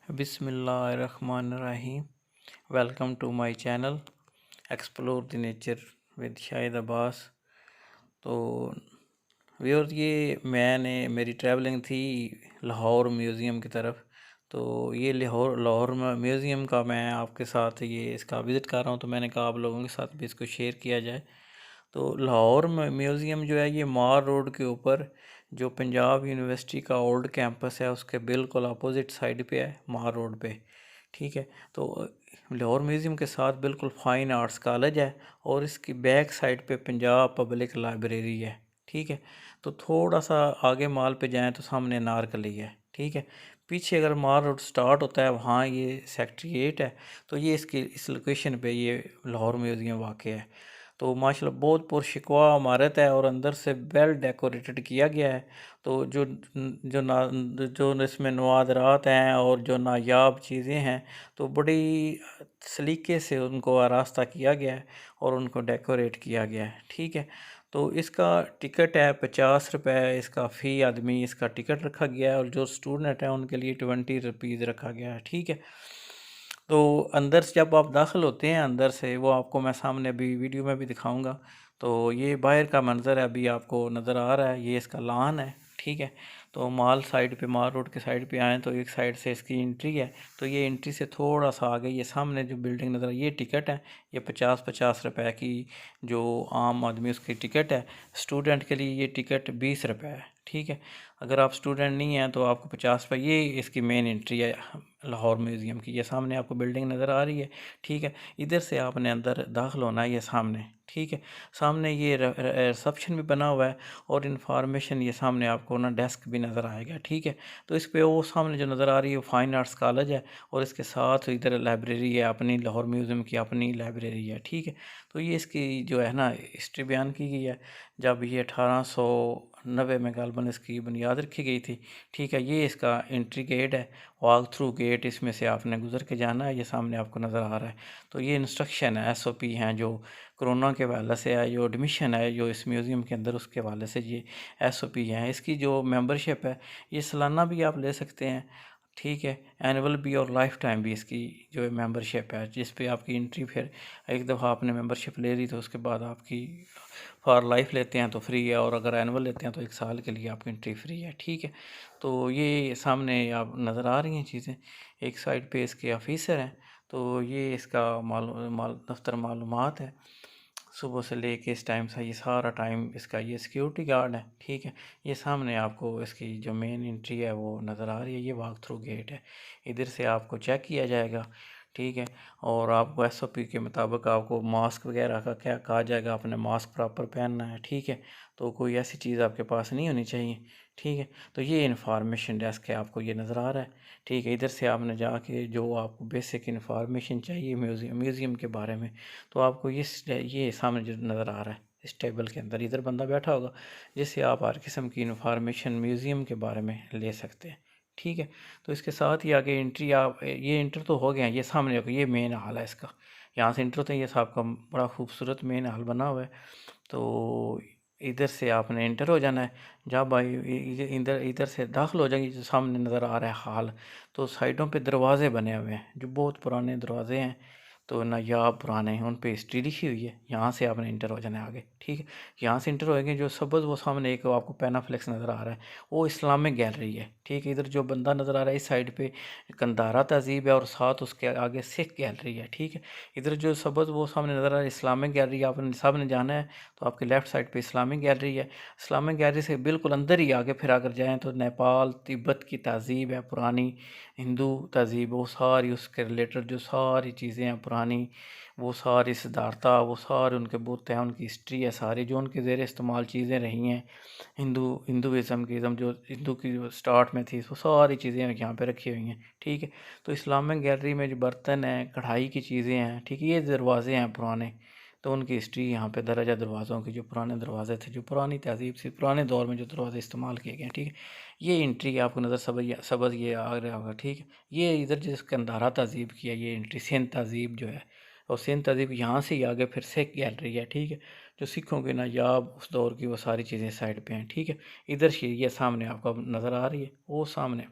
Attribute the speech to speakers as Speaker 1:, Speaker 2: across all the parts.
Speaker 1: बिस्मिल्लाहिर्रहमानिर्रहीम। Welcome to my channel explore the nature with Shahid Abbas. तो viewers, ये मेरी ट्रैवलिंग थी लाहौर म्यूज़ियम की तरफ। तो ये लाहौर म्यूज़ियम का मैं आपके साथ ये इसका विज़िट कर रहा हूँ, तो मैंने कहा आप लोगों के साथ भी इसको शेयर किया जाए। तो लाहौर म्यूज़ियम जो है ये मार रोड के ऊपर जो पंजाब यूनिवर्सिटी का ओल्ड कैंपस है उसके बिल्कुल अपोजिट साइड पे है, मार रोड पे। ठीक है। तो लाहौर म्यूज़ियम के साथ बिल्कुल फ़ाइन आर्ट्स कॉलेज है और इसकी बैक साइड पे पंजाब पब्लिक लाइब्रेरी है। ठीक है। तो थोड़ा सा आगे माल पे जाएं तो सामने नारकली है। ठीक है। पीछे अगर मार रोड स्टार्ट होता है वहाँ ये सेक्टर 8 है। तो ये इस लोकेशन पे ये लाहौर म्यूज़ियम वाक़ है। तो माशाल्लाह बहुत पुरशिकवा इमारत है और अंदर से वेल डेकोरेटेड किया गया है। तो जो इसमें नवादरात हैं और जो नायाब चीज़ें हैं तो बड़ी सलीके से उनको आरास्ता किया गया है और उनको डेकोरेट किया गया है। ठीक है। तो इसका टिकट है 50 रुपये, इसका फ़ी आदमी इसका टिकट रखा गया है और जो स्टूडेंट हैं उनके लिए 20 रुपीज़ रखा गया है। ठीक है। तो अंदर से जब आप दाखिल होते हैं अंदर से, वो आपको मैं सामने अभी वीडियो में भी दिखाऊंगा। तो ये बाहर का मंज़र है, अभी आपको नज़र आ रहा है, ये इसका लान है। ठीक है। तो माल साइड पे, माल रोड के साइड पे आए तो एक साइड से इसकी एंट्री है। तो ये एंट्री से थोड़ा सा आगे ये सामने जो बिल्डिंग नज़र ये टिकट है, ये 50-50 रुपए की जो आम आदमी उसकी टिकट है। स्टूडेंट के लिए ये टिकट 20 रुपये है। ठीक है। अगर आप स्टूडेंट नहीं हैं तो आपको 50 रुपये, ये इसकी मेन एंट्री है लाहौर म्यूज़ियम की। ये सामने आपको बिल्डिंग नज़र आ रही है। ठीक है। इधर से आपने अंदर दाखिल होना है, ये सामने। ठीक है। सामने ये रिसेप्शन भी बना हुआ है और इंफॉर्मेशन ये सामने आपको ना डेस्क भी नज़र आएगा। ठीक है। तो इस पे वो सामने जो नज़र आ रही है वो फाइन आर्ट्स कॉलेज है और इसके साथ इधर लाइब्रेरी है, अपनी लाहौर म्यूज़ियम की अपनी लाइब्रेरी है। ठीक है। तो ये इसकी जो है ना हिस्ट्री बयान की गई है। जब ये 1890 में गालबन इसकी बुनियाद रखी गई थी। ठीक है। ये इसका एंट्री गेट है, वॉक थ्रू गेट, इसमें से आपने गुजर के जाना है। ये सामने आपको नज़र आ रहा है। तो ये इंस्ट्रक्शन है, SOP हैं जो कोरोना के हवाले से है, जो एडमिशन है जो इस म्यूज़ियम के अंदर उसके हवाले से ये SOP हैं। इसकी जो मेंबरशिप है ये सालाना भी आप ले सकते हैं। ठीक है। एनुअल भी और लाइफ टाइम भी इसकी जो मेंबरशिप है, जिस पे आपकी एंट्री फिर एक दफ़ा आपने मेंबरशिप ले ली तो उसके बाद आपकी फॉर लाइफ लेते हैं तो फ्री है, और अगर एनुअल लेते हैं तो 1 साल के लिए आपकी एंट्री फ्री है। ठीक है। तो ये सामने आप नज़र आ रही हैं चीज़ें। एक साइड पे इसके ऑफिसर हैं। तो ये इसका दफ्तर मालूमात है। सुबह से लेके इस टाइम से ये सारा टाइम इसका ये सिक्योरिटी गार्ड है। ठीक है। ये सामने आपको इसकी जो मेन एंट्री है वो नज़र आ रही है, ये वॉक थ्रू गेट है। इधर से आपको चेक किया जाएगा। ठीक है। और आपको SOP के मुताबिक आपको मास्क वगैरह का क्या कहा जाएगा, आपने मास्क प्रॉपर पहनना है। ठीक है। तो कोई ऐसी चीज़ आपके पास नहीं होनी चाहिए। ठीक है। तो ये इंफॉर्मेशन डेस्क है, आपको ये नज़र आ रहा है। ठीक है। इधर से आपने जाके जो आपको बेसिक इंफॉर्मेशन चाहिए म्यूज़ियम के बारे में, तो आपको ये सामने जो नज़र आ रहा है इस टेबल के अंदर, इधर बंदा बैठा होगा जिससे आप हर किस्म की इंफॉर्मेशन म्यूज़ियम के बारे में ले सकते हैं। ठीक है। तो इसके साथ ही आगे एंट्री, आप ये इंटर तो हो गया, ये सामने होगा, ये मेन हॉल है इसका। यहाँ से इंटर होते हैं, ये साहब का बड़ा खूबसूरत मेन हॉल बना हुआ है। तो इधर से आपने इंटर हो जाना है। जब भाई इधर इधर से दाखिल हो जाएंगे, जो सामने नज़र आ रहा है हॉल, तो साइडों पे दरवाजे बने हुए हैं जो बहुत पुराने दरवाजे हैं। तो नायाब पुराने हैं, उन पे हिस्ट्री लिखी हुई है। यहाँ से आपने इंटर हो जाना है आगे। ठीक है। यहाँ से इंटर होएंगे, जो सब्ज़ वो सामने एक आपको पैनाफ्लेक्स नज़र आ रहा है, वो इस्लामिक गैलरी है। ठीक है। इधर जो बंदा नज़र आ रहा है इस साइड पे कंधारा तहज़ीब है और साथ उसके आगे सिख गैलरी है। ठीक है। इधर जो सब्ज़ वो सामने नज़र आ रहा है इस्लामिक गैलरी, आपने सामने जाना है तो आपके लेफ़्ट साइड पे इस्लामिक गैलरी है। इस्लामिक गैलरी से बिल्कुल अंदर ही आगे फिर अगर जाएँ तो नेपाल तिब्बत की तहज़ीब है, पुरानी हिंदू तहज़ीब, वो सारी उसके रिलेटेड जो सारी चीज़ें हैं पुरानी, वो सारी सिद्धार्था, वो सारे उनके बुत हैं, उनकी हिस्ट्री है सारी, जो उनके ज़ेर इस्तेमाल चीज़ें रही हैं हिंदुइज़्म की, जो हिंदू की जो स्टार्ट में थी, वो सारी चीज़ें यहाँ पे रखी हुई हैं। ठीक है। तो इस्लामिक गैलरी में जो बर्तन हैं, कढ़ाई की चीज़ें हैं, ठीक है, ये दरवाजे हैं पुराने, तो उनकी हिस्ट्री यहाँ पे दर्ज है दरवाज़ों की, जो पुराने दरवाजे थे, जो पुरानी तहज़ीब से पुराने दौर में जो दरवाजे इस्तेमाल किए गए हैं। ठीक है। ये एंट्री आपको नज़र सबज़ ये आ रहा होगा। ठीक है। ये इधर जिसके अंधारा तहज़ीब की है, ये एंट्री सिंध तहज़ीब जो है, और सिंध तहज़ीब यहाँ से ही आगे फिर सिख गैलरी है। ठीक है। जो सिखों के नायाब उस दौर की वो सारी चीज़ें साइड पे हैं। ठीक है। इधर ये सामने आपको नज़र आ रही है, वो सामने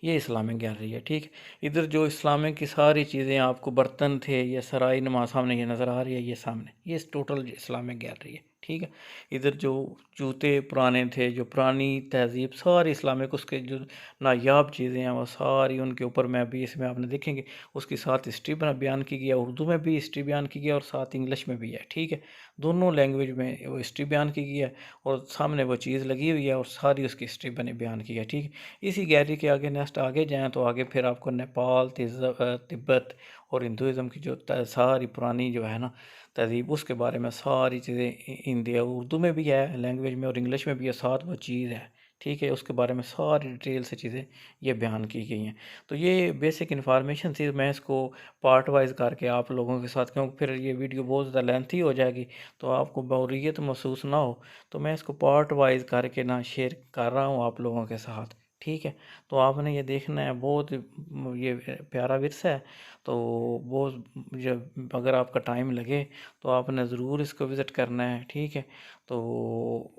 Speaker 1: ये इस्लामिक गैलरी है, ठीक है। इधर जो इस्लामिक की सारी चीज़ें आपको बर्तन थे, ये सराय नुमा सामने ये नज़र आ रही है, ये सामने ये टोटल इस्लामिक गैलरी है, ठीक है। इधर जो जूते पुराने थे, जो पुरानी तहज़ीब सारी इस्लामिक, उसके जो नायाब चीज़ें हैं वो सारी उनके ऊपर मैं भी इसमें आपने देखेंगे उसकी साथ हिस्ट्री बयान की गई है, उर्दू में भी हिस्ट्री बयान की गई है और साथ इंग्लिश में भी है, ठीक है। दोनों लैंग्वेज में वो हिस्ट्री बयान की गई है और सामने वो चीज़ लगी हुई है और सारी उसकी हिस्ट्री बयान की है, ठीक है। इसी गैलरी के आगे नेक्स्ट आगे जाएँ तो आगे फिर आपको नेपाल, तिब्बत और हिंदुज़म की जो सारी पुरानी जो है ना तहज़ीब, उसके बारे में सारी चीज़ें हिंदी उर्दू में भी है लैंग्वेज में और इंग्लिश में भी है, साथ वो चीज़ है, ठीक है। उसके बारे में सारी डिटेल से चीज़ें ये बयान की गई हैं। तो ये बेसिक इन्फॉर्मेशन थी, मैं इसको पार्ट वाइज करके आप लोगों के साथ, क्योंकि फिर ये वीडियो बहुत ज़्यादा लेंथी हो जाएगी तो आपको बोरियत महसूस ना हो, तो मैं इसको पार्ट वाइज करके ना शेयर कर रहा हूँ आप लोगों के साथ, ठीक है। तो आपने ये देखना है, बहुत ये प्यारा विरसा है। तो बहुत जब अगर आपका टाइम लगे तो आपने ज़रूर इसको विज़िट करना है, ठीक है। तो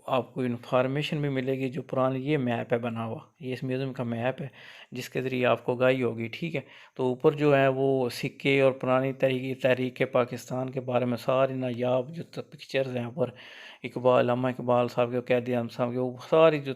Speaker 1: आपको इन्फॉर्मेशन भी मिलेगी, जो पुरानी ये मैप है बना हुआ, ये इस म्यूज़ियम का मैप है जिसके ज़रिए आपको गाई होगी, ठीक है। तो ऊपर जो है वो सिक्के और पुरानी तहरीक पाकिस्तान के बारे में सारी नायाब जो पिक्चर्स हैं ऊपर, इकबाल, अल्लामा इकबाल साहब के, कैदी आज़म साहब के, वो सारी जो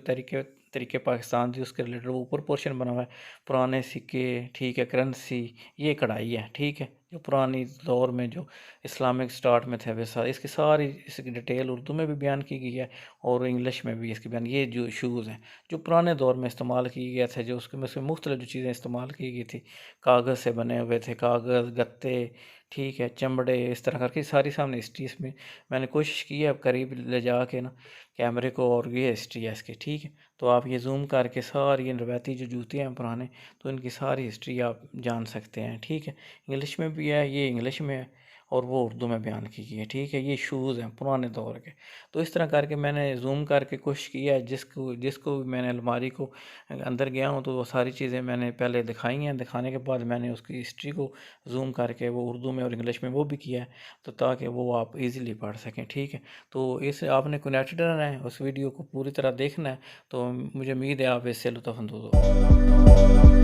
Speaker 1: तरीके पाकिस्तान थी उसके रिलेटेड वो ऊपर पोर्शन बना हुआ है। पुराने सिक्के, ठीक है, करेंसी, ये कढ़ाई है, ठीक है, जो पुरानी दौर में जो इस्लामिक स्टार्ट में थे वैसा, इसकी सारी इसकी डिटेल उर्दू में भी बयान की गई है और इंग्लिश में भी इसकी बयान। ये जो शूज़ हैं जो पुराने दौर में इस्तेमाल किए गए थे, जो उसके में से मुख्तलिफ जो चीज़ें इस्तेमाल की गई थी, कागज़ से बने हुए थे, कागज़, गत्ते, ठीक है, चमड़े, इस तरह करके सारी सामने हिस्ट्री इसमें मैंने कोशिश की है अब करीब ले जा के ना कैमरे को, और ये हिस्ट्री है इसकी, ठीक है। तो आप ये जूम करके सारी ये रवायती जो जूते हैं पुराने, तो इनकी सारी हिस्ट्री आप जान सकते हैं, ठीक है। इंग्लिश में भी है, ये इंग्लिश में है और वो उर्दू में बयान की गई है, ठीक है। ये शूज़ हैं पुराने दौर के। तो इस तरह करके मैंने ज़ूम करके कोशिश की है, जिसको जिसको भी मैंने अलमारी को अंदर गया हूँ तो वो सारी चीज़ें मैंने पहले दिखाई हैं, दिखाने के बाद मैंने उसकी हिस्ट्री को ज़ूम करके वो उर्दू में और इंग्लिश में वो भी किया है, तो ताकि वो आप ईज़िली पढ़ सकें, ठीक है। तो इस आपने कनेक्टेड रहना है, उस वीडियो को पूरी तरह देखना है, तो मुझे उम्मीद है आप इससे लुत्फ़ अंदोज़ हो।